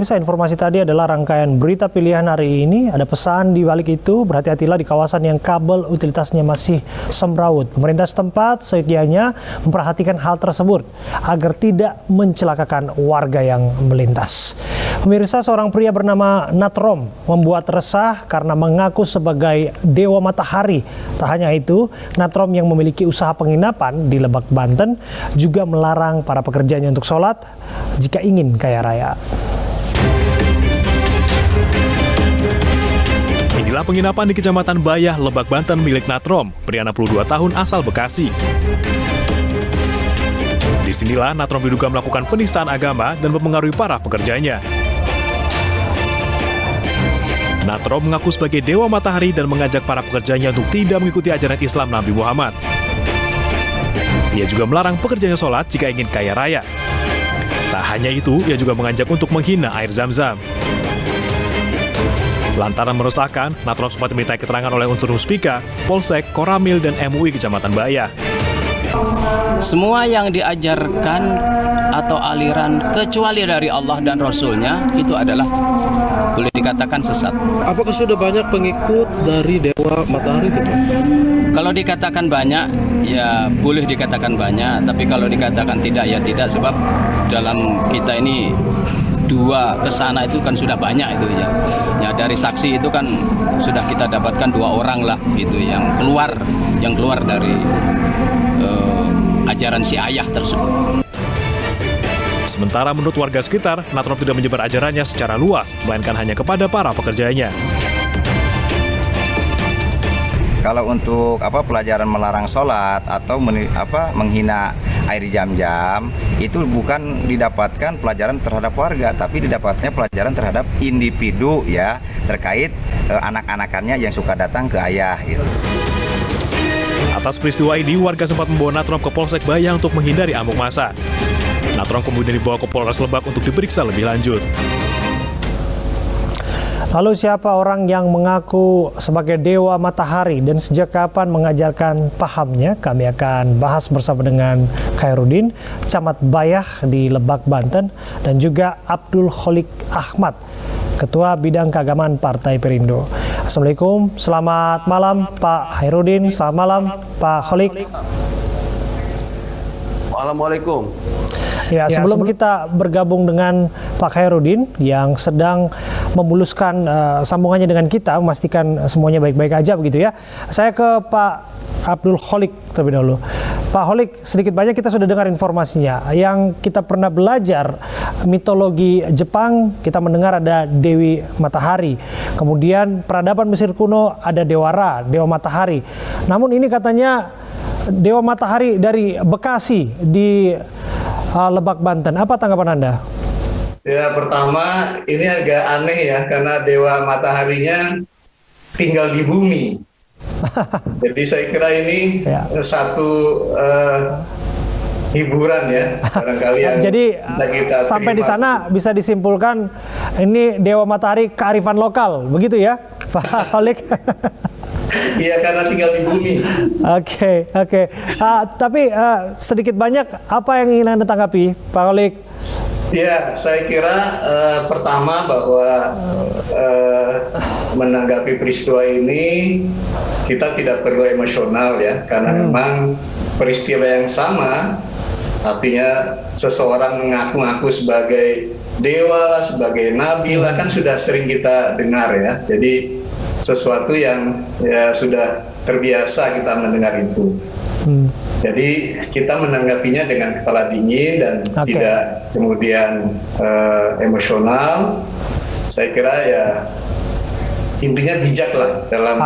Pemirsa, informasi tadi adalah rangkaian berita pilihan hari ini. Ada pesan di balik itu, berhati-hatilah di kawasan yang kabel utilitasnya masih semrawut. Pemerintah setempat sedianya memperhatikan hal tersebut agar tidak mencelakakan warga yang melintas. Pemirsa, seorang pria bernama Natrom membuat resah karena mengaku sebagai dewa matahari. Tak hanya itu, Natrom yang memiliki usaha penginapan di Lebak, Banten juga melarang para pekerjanya untuk sholat jika ingin kaya raya. Inilah penginapan di Kecamatan Bayah, Lebak, Banten milik Natrom, pria 62 tahun asal Bekasi. Disinilah Natrom diduga melakukan penistaan agama dan mempengaruhi para pekerjanya. Natrom mengaku sebagai dewa matahari dan mengajak para pekerjanya untuk tidak mengikuti ajaran Islam Nabi Muhammad. Ia juga melarang pekerjanya sholat jika ingin kaya raya. Tak hanya itu, ia juga mengajak untuk menghina air Zam-Zam. Lantaran meresahkan, Natrom sempat diminta keterangan oleh unsur Muspika, Polsek, Koramil, dan MUI Kecamatan Bayah. Semua yang diajarkan atau aliran kecuali dari Allah dan Rasulnya itu adalah boleh dikatakan sesat. Apakah sudah banyak pengikut dari Dewa Matahari itu? Kalau dikatakan banyak, ya boleh dikatakan banyak. Tapi kalau dikatakan tidak, ya tidak. Sebab dalam kita ini dua kesana itu kan sudah banyak itu ya. Ya dari saksi itu kan sudah kita dapatkan 2 orang lah gitu yang keluar dari ajaran si ayah tersebut. Sementara menurut warga sekitar, Natrom tidak menyebar ajarannya secara luas, melainkan hanya kepada para pekerjanya. Kalau untuk pelajaran melarang sholat atau menghina air Zam-Zam itu bukan didapatkan pelajaran terhadap warga, tapi didapatnya pelajaran terhadap individu ya terkait anak-anakannya yang suka datang ke ayah gitu. Atas peristiwa ini, warga sempat membawa Natrom ke Polsek Bayah untuk menghindari amuk massa. Natrom kemudian dibawa ke Polres Lebak untuk diperiksa lebih lanjut. Lalu siapa orang yang mengaku sebagai dewa matahari dan sejak kapan mengajarkan pahamnya? Kami akan bahas bersama dengan Khairuddin, Camat Bayah di Lebak, Banten, dan juga Abdul Kholik Ahmad, Ketua Bidang Keagamaan Partai Perindo. Assalamualaikum, selamat malam Pak Khairuddin, selamat malam Pak Kholik. Assalamualaikum. Ya, sebelum kita bergabung dengan Pak Khairuddin yang sedang memuluskan sambungannya dengan kita, memastikan semuanya baik-baik aja begitu ya. Saya ke Pak Abdul Kholik terlebih dahulu. Pak Kholik, sedikit banyak kita sudah dengar informasinya. Yang kita pernah belajar mitologi Jepang, kita mendengar ada Dewi Matahari. Kemudian peradaban Mesir kuno ada Dewa Ra, Dewa Matahari. Namun ini katanya Dewa Matahari dari Bekasi di Lebak, Banten. Apa tanggapan Anda? Ya, pertama ini agak aneh ya, karena Dewa Mataharinya tinggal di bumi. Jadi saya kira ini satu hiburan ya, barangkali yang jadi bisa kita sampai terima. di sana bisa disimpulkan ini Dewa Matahari kearifan lokal, begitu ya, Pak Kholik? Iya, karena tinggal di bumi. Oke. Tapi sedikit banyak apa yang ingin Anda tanggapi, Pak Kholik? Ya, saya kira pertama bahwa menanggapi peristiwa ini kita tidak perlu emosional ya, karena memang peristiwa yang sama, artinya seseorang mengaku-ngaku sebagai dewa lah, sebagai nabi lah, kan sudah sering kita dengar ya. Jadi sesuatu yang ya sudah terbiasa kita mendengar itu. Jadi kita menanggapinya dengan kepala dingin dan tidak kemudian emosional. Saya kira ya intinya bijak lah dalam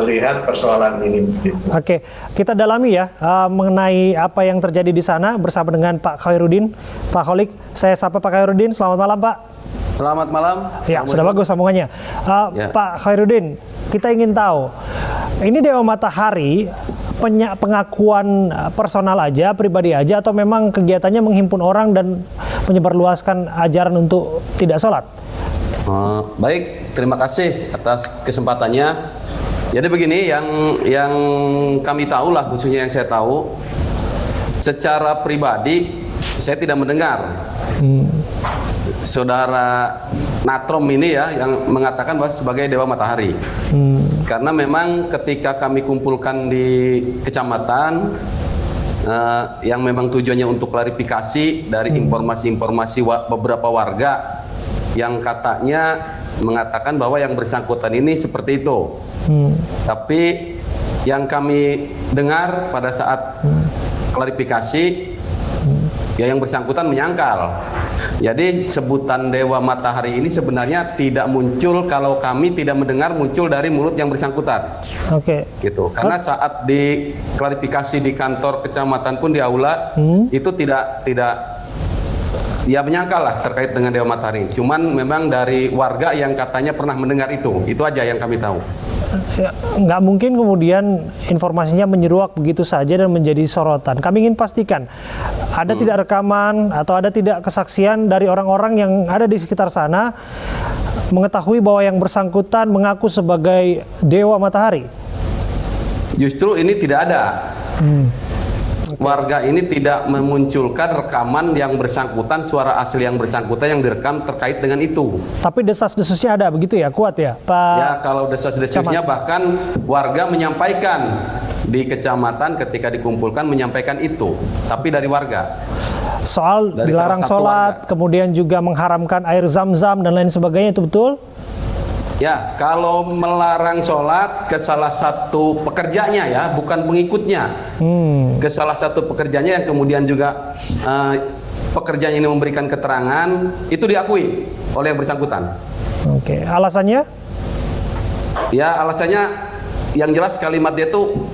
melihat persoalan ini. Oke, kita dalami ya mengenai apa yang terjadi di sana bersama dengan Pak Khairuddin. Pak Kholik, saya sapa Pak Khairuddin. Selamat malam, Pak. Selamat malam. Ya, sudah bagus sambungannya. Pak Khairuddin, kita ingin tahu, ini Dewa Matahari pengakuan personal aja, pribadi aja, atau memang kegiatannya menghimpun orang dan menyebarluaskan ajaran untuk tidak sholat? Baik, terima kasih atas kesempatannya. Jadi begini, yang kami tahu lah, khususnya yang saya tahu, secara pribadi saya tidak mendengar saudara Natrom ini ya yang mengatakan bahwa sebagai Dewa Matahari. Karena memang ketika kami kumpulkan di kecamatan yang memang tujuannya untuk klarifikasi dari informasi-informasi beberapa warga yang katanya mengatakan bahwa yang bersangkutan ini seperti itu. Tapi yang kami dengar pada saat klarifikasi ya yang bersangkutan menyangkal. Jadi sebutan Dewa Matahari ini sebenarnya tidak muncul kalau kami tidak mendengar muncul dari mulut yang bersangkutan. Oke. Gitu. Karena saat diklarifikasi di kantor kecamatan pun di aula itu tidak ya menyangkal lah terkait dengan Dewa Matahari. Cuman memang dari warga yang katanya pernah mendengar itu aja yang kami tahu. Ya, nggak mungkin kemudian informasinya menyeruak begitu saja dan menjadi sorotan. Kami ingin pastikan ada tidak rekaman atau ada tidak kesaksian dari orang-orang yang ada di sekitar sana mengetahui bahwa yang bersangkutan mengaku sebagai Dewa Matahari. Justru ini tidak ada. Warga ini tidak memunculkan rekaman yang bersangkutan, suara asli yang bersangkutan yang direkam terkait dengan itu. Tapi desas-desusnya ada begitu ya, kuat ya Pak? Ya, kalau desas-desusnya bahkan warga menyampaikan di kecamatan ketika dikumpulkan menyampaikan itu, tapi dari warga. Soal Dari dilarang salah satu sholat, warga. kemudian juga mengharamkan air zam-zam dan lain sebagainya, itu betul? Ya, kalau melarang sholat ke salah satu pekerjanya ya, bukan pengikutnya. Ke salah satu pekerjanya yang kemudian juga pekerjanya ini memberikan keterangan, itu diakui oleh yang bersangkutan. Oke, alasannya? Ya, alasannya yang jelas kalimat dia itu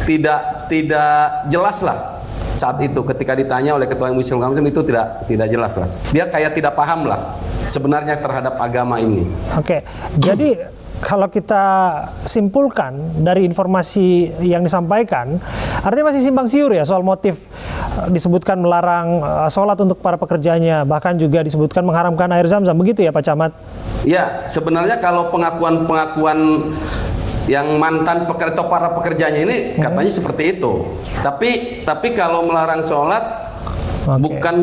tidak jelas lah. Saat itu ketika ditanya oleh Ketua MUI itu tidak jelas lah. Dia kayak tidak paham lah sebenarnya terhadap agama ini. Oke, jadi kalau kita simpulkan dari informasi yang disampaikan, artinya masih simpang siur ya soal motif. Disebutkan melarang sholat untuk para pekerjanya, bahkan juga disebutkan mengharamkan air zam-zam, begitu ya Pak Camat? Ya, sebenarnya kalau pengakuan yang mantan pekerja atau para pekerjanya ini katanya seperti itu. Tapi kalau melarang sholat bukan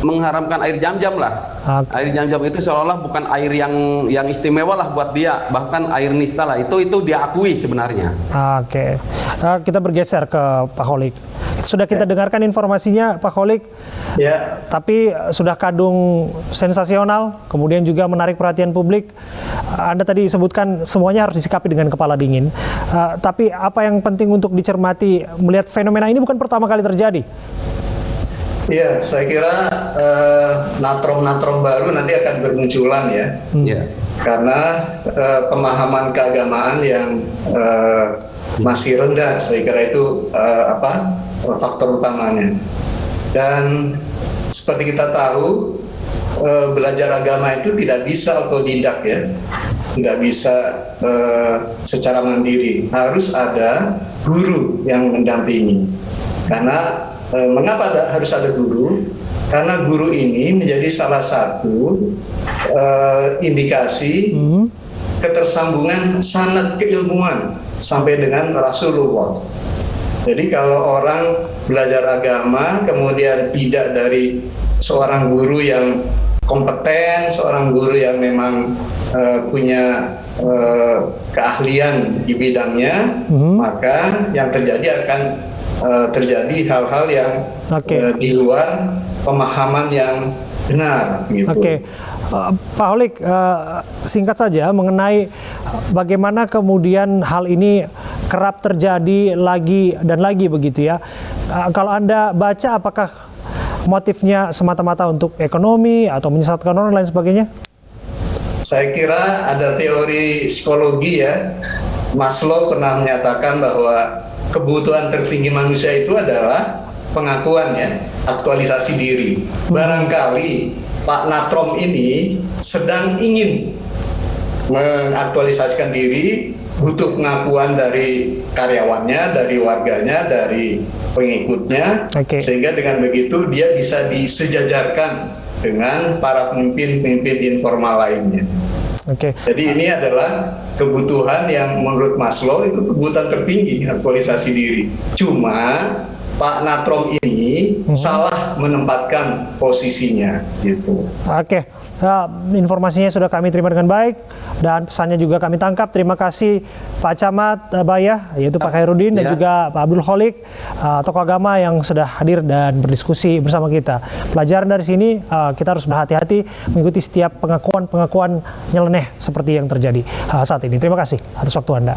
mengharamkan air jam-jam lah. Air jam-jam itu seolah-olah bukan air yang istimewa lah buat dia, bahkan air nista lah. Itu diakui sebenarnya. Oke. Kita bergeser ke Pak Kholik. Sudah kita dengarkan informasinya Pak Kholik. Ya. Tapi sudah kadung sensasional, kemudian juga menarik perhatian publik. Anda tadi sebutkan semuanya harus disikapi dengan kepala dingin. Tapi apa yang penting untuk dicermati melihat fenomena ini bukan pertama kali terjadi? Ya, saya kira natrom-natrom baru nanti akan bermunculan ya. Ya. Karena pemahaman keagamaan yang masih rendah, saya kira itu faktor utamanya. Dan seperti kita tahu, belajar agama itu tidak bisa otodidak ya, tidak bisa secara mandiri, harus ada guru yang mendampingi. Karena mengapa harus ada guru? Karena guru ini menjadi salah satu indikasi ketersambungan sanad keilmuan sampai dengan Rasulullah. Jadi kalau orang belajar agama kemudian tidak dari seorang guru yang kompeten, seorang guru yang memang punya keahlian di bidangnya, maka yang terjadi akan terjadi hal-hal yang di luar pemahaman yang benar. Gitu. Oke. Pak Kholik, singkat saja mengenai bagaimana kemudian hal ini kerap terjadi lagi dan lagi begitu ya. Kalau Anda baca, apakah motifnya semata-mata untuk ekonomi atau menyesatkan orang dan lain sebagainya? Saya kira ada teori psikologi ya. Maslow pernah menyatakan bahwa kebutuhan tertinggi manusia itu adalah pengakuan ya, aktualisasi diri. Barangkali Pak Natrom ini sedang ingin mengaktualisasikan diri, butuh pengakuan dari karyawannya, dari warganya, dari pengikutnya, sehingga dengan begitu dia bisa disejajarkan dengan para pemimpin-pemimpin informal lainnya. Jadi ini adalah kebutuhan yang menurut Maslow itu kebutuhan tertinggi, aktualisasi diri. Cuma Pak Natrom ini ini salah menempatkan posisinya gitu. Oke, informasinya sudah kami terima dengan baik dan pesannya juga kami tangkap. Terima kasih Pak Camat Bayah, yaitu Pak Khairuddin, dan juga Pak Abdul Kholik, tokoh agama yang sudah hadir dan berdiskusi bersama kita. Pelajaran dari sini, kita harus berhati-hati mengikuti setiap pengakuan-pengakuan nyeleneh seperti yang terjadi saat ini. Terima kasih atas waktu Anda.